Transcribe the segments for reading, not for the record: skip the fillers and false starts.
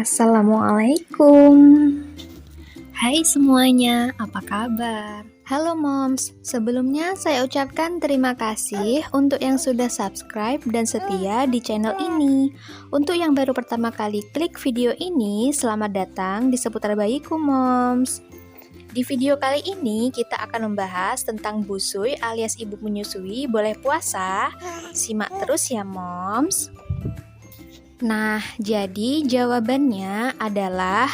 Assalamualaikum. Hai semuanya, apa kabar? Halo Moms, sebelumnya saya ucapkan terima kasih untuk yang sudah subscribe dan setia di channel ini. Untuk yang baru pertama kali klik video ini, selamat datang di Seputar Bayiku Moms. Di video kali ini kita akan membahas tentang busui alias ibu menyusui boleh puasa. Simak terus ya Moms. Nah, jadi jawabannya adalah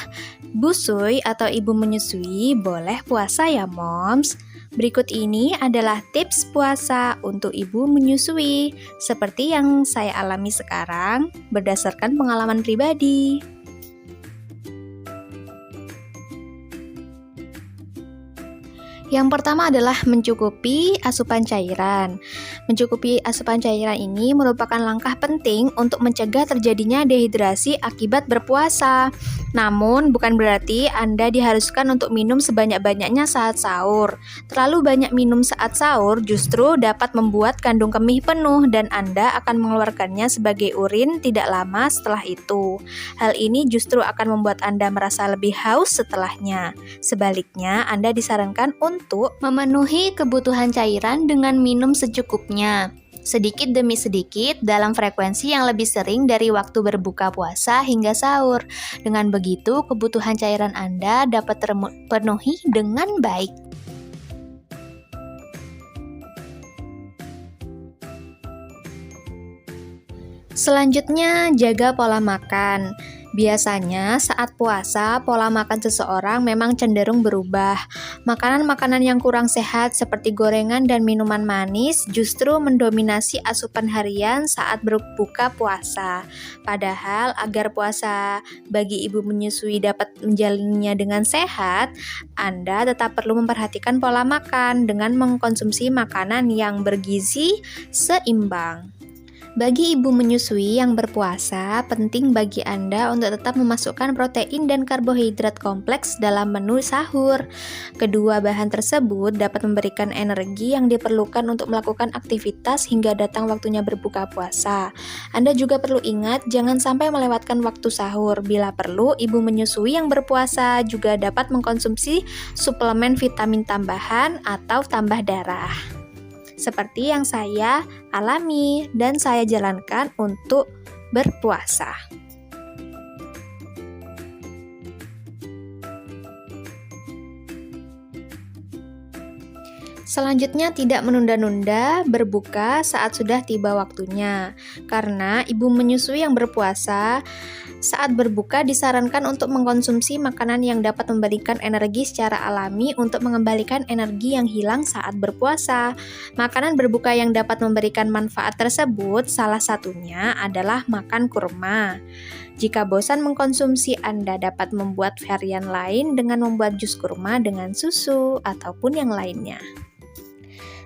busui atau ibu menyusui boleh puasa ya Moms. Berikut ini adalah tips puasa untuk ibu menyusui, seperti yang saya alami sekarang berdasarkan pengalaman pribadi. Yang pertama adalah mencukupi asupan cairan. Mencukupi asupan cairan ini merupakan langkah penting untuk mencegah terjadinya dehidrasi akibat berpuasa. Namun, bukan berarti Anda diharuskan untuk minum sebanyak-banyaknya saat sahur. Terlalu banyak minum saat sahur justru dapat membuat kandung kemih penuh dan Anda akan mengeluarkannya sebagai urin tidak lama setelah itu. Hal ini justru akan membuat Anda merasa lebih haus setelahnya. Sebaliknya, Anda disarankan untuk memenuhi kebutuhan cairan dengan minum secukupnya, sedikit demi sedikit dalam frekuensi yang lebih sering dari waktu berbuka puasa hingga sahur. Dengan begitu, kebutuhan cairan Anda dapat terpenuhi dengan baik. Selanjutnya, jaga pola makan. Biasanya saat puasa, pola makan seseorang memang cenderung berubah. Makanan-makanan yang kurang sehat seperti gorengan dan minuman manis justru mendominasi asupan harian saat berbuka puasa. Padahal agar puasa bagi ibu menyusui dapat menjalannya dengan sehat, Anda tetap perlu memperhatikan pola makan dengan mengkonsumsi makanan yang bergizi seimbang. Bagi ibu menyusui yang berpuasa, penting bagi Anda untuk tetap memasukkan protein dan karbohidrat kompleks dalam menu sahur. Kedua bahan tersebut dapat memberikan energi yang diperlukan untuk melakukan aktivitas hingga datang waktunya berbuka puasa. Anda juga perlu ingat jangan sampai melewatkan waktu sahur. Bila perlu, ibu menyusui yang berpuasa juga dapat mengkonsumsi suplemen vitamin tambahan atau tambah darah, seperti yang saya alami dan saya jalankan untuk berpuasa. Selanjutnya, tidak menunda-nunda berbuka saat sudah tiba waktunya. Karena ibu menyusui yang berpuasa saat berbuka disarankan untuk mengkonsumsi makanan yang dapat memberikan energi secara alami untuk mengembalikan energi yang hilang saat berpuasa. Makanan berbuka yang dapat memberikan manfaat tersebut salah satunya adalah makan kurma. Jika bosan mengkonsumsi, Anda dapat membuat varian lain dengan membuat jus kurma dengan susu ataupun yang lainnya.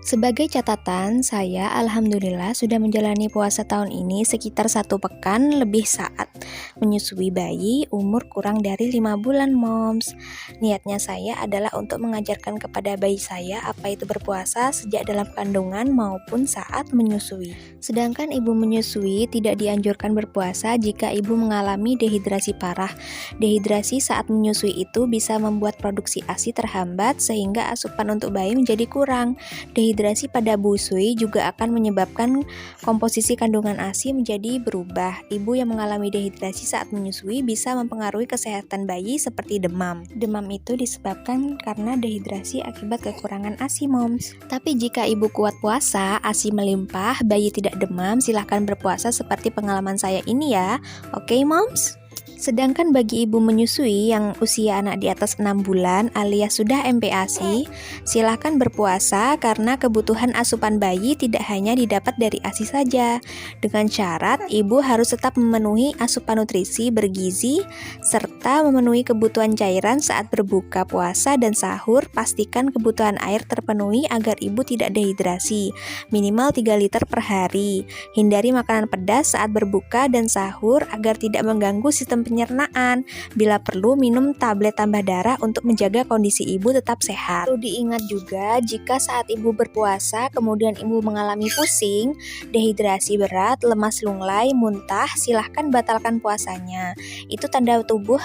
Sebagai catatan, saya alhamdulillah sudah menjalani puasa tahun ini sekitar 1 pekan lebih saat menyusui bayi umur kurang dari 5 bulan Moms. Niatnya saya adalah untuk mengajarkan kepada bayi saya apa itu berpuasa sejak dalam kandungan maupun saat menyusui. Sedangkan ibu menyusui tidak dianjurkan berpuasa jika ibu mengalami dehidrasi parah. Dehidrasi saat menyusui itu bisa membuat produksi ASI terhambat sehingga asupan untuk bayi menjadi kurang. Dehidrasi pada busui juga akan menyebabkan komposisi kandungan ASI menjadi berubah. Ibu yang mengalami dehidrasi saat menyusui bisa mempengaruhi kesehatan bayi seperti demam. Demam itu disebabkan karena dehidrasi akibat kekurangan ASI Moms. Tapi jika ibu kuat puasa, ASI melimpah, bayi tidak demam, silahkan berpuasa seperti pengalaman saya ini ya. Oke Moms? Sedangkan bagi ibu menyusui yang usia anak di atas 6 bulan alias sudah MPASI, silahkan berpuasa karena kebutuhan asupan bayi tidak hanya didapat dari ASI saja. Dengan syarat ibu harus tetap memenuhi asupan nutrisi bergizi serta memenuhi kebutuhan cairan saat berbuka puasa dan sahur. Pastikan kebutuhan air terpenuhi agar ibu tidak dehidrasi, minimal 3 liter per hari. Hindari makanan pedas saat berbuka dan sahur agar tidak mengganggu sistem sistem pencernaan. Bila perlu, minum tablet tambah darah untuk menjaga kondisi ibu tetap sehat. Perlu diingat juga, jika saat ibu berpuasa, kemudian ibu mengalami pusing, dehidrasi berat, lemas lunglai, muntah, silahkan batalkan puasanya. Itu tanda tubuh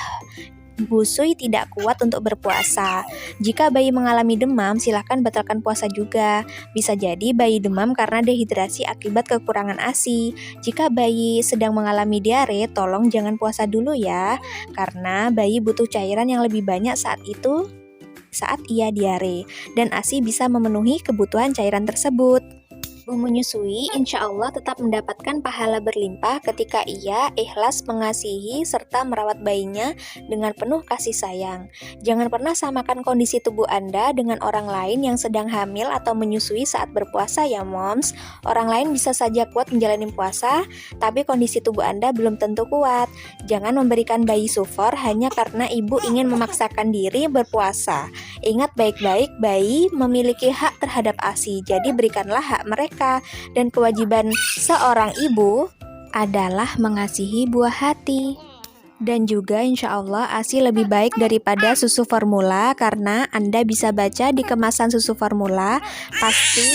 busui tidak kuat untuk berpuasa. Jika bayi mengalami demam, silahkan batalkan puasa juga. Bisa jadi bayi demam karena dehidrasi akibat kekurangan ASI. Jika bayi sedang mengalami diare, tolong jangan puasa dulu ya, karena bayi butuh cairan yang lebih banyak saat ia diare, dan ASI bisa memenuhi kebutuhan cairan tersebut. Ibu menyusui insya Allah tetap mendapatkan pahala berlimpah ketika ia ikhlas mengasihi serta merawat bayinya dengan penuh kasih sayang. Jangan pernah samakan kondisi tubuh Anda dengan orang lain yang sedang hamil atau menyusui saat berpuasa ya moms. Orang lain bisa saja kuat menjalani puasa, tapi kondisi tubuh Anda belum tentu kuat. Jangan memberikan bayi sufor hanya karena ibu ingin memaksakan diri berpuasa. Ingat baik-baik, bayi memiliki hak terhadap ASI, jadi berikanlah hak mereka. Dan kewajiban seorang ibu adalah mengasihi buah hati. Dan juga insya Allah ASI lebih baik daripada susu formula, karena Anda bisa baca di kemasan susu formula pasti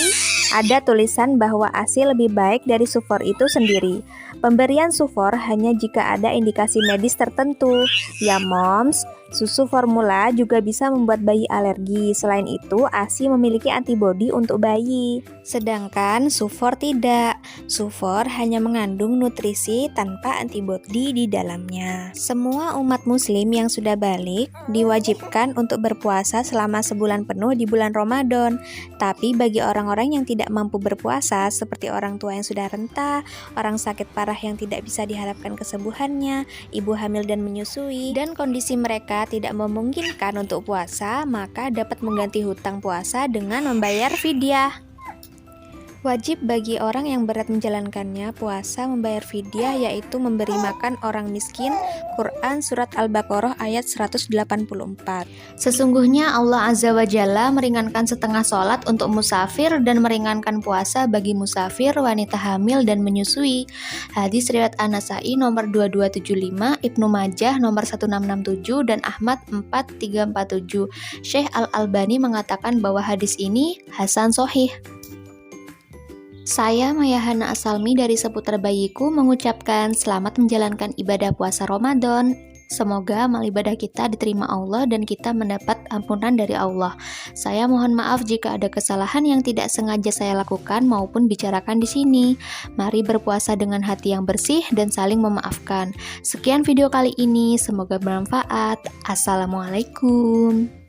ada tulisan bahwa ASI lebih baik dari sufor itu sendiri. Pemberian sufor hanya jika ada indikasi medis tertentu. Ya moms, susu formula juga bisa membuat bayi alergi. Selain itu, ASI memiliki antibodi untuk bayi. Sedangkan sufor tidak. Sufor hanya mengandung nutrisi tanpa antibodi di dalamnya. Semua umat muslim yang sudah balik diwajibkan untuk berpuasa selama sebulan penuh di bulan Ramadan. Tapi bagi orang-orang yang tidak mampu berpuasa, seperti orang tua yang sudah renta, orang sakit parah yang tidak bisa diharapkan kesembuhannya, ibu hamil dan menyusui, dan kondisi mereka tidak memungkinkan untuk puasa, maka dapat mengganti hutang puasa dengan membayar fidyah. Wajib bagi orang yang berat menjalankannya puasa membayar fidyah, yaitu memberi makan orang miskin. Quran Surat Al-Baqarah ayat 184. Sesungguhnya Allah Azza wa Jalla meringankan setengah sholat untuk musafir dan meringankan puasa bagi musafir, wanita hamil dan menyusui. Hadis riwayat An-Nasa'i nomor 2275, Ibnu Majah nomor 1667, dan Ahmad 4347. Syekh Al-Albani mengatakan bahwa hadis ini hasan sohih. Saya Maya Hana Asalmi dari Seputar Bayiku mengucapkan selamat menjalankan ibadah puasa Ramadan. Semoga amal ibadah kita diterima Allah dan kita mendapat ampunan dari Allah. Saya mohon maaf jika ada kesalahan yang tidak sengaja saya lakukan maupun bicarakan di sini. Mari berpuasa dengan hati yang bersih dan saling memaafkan. Sekian video kali ini, semoga bermanfaat. Assalamualaikum.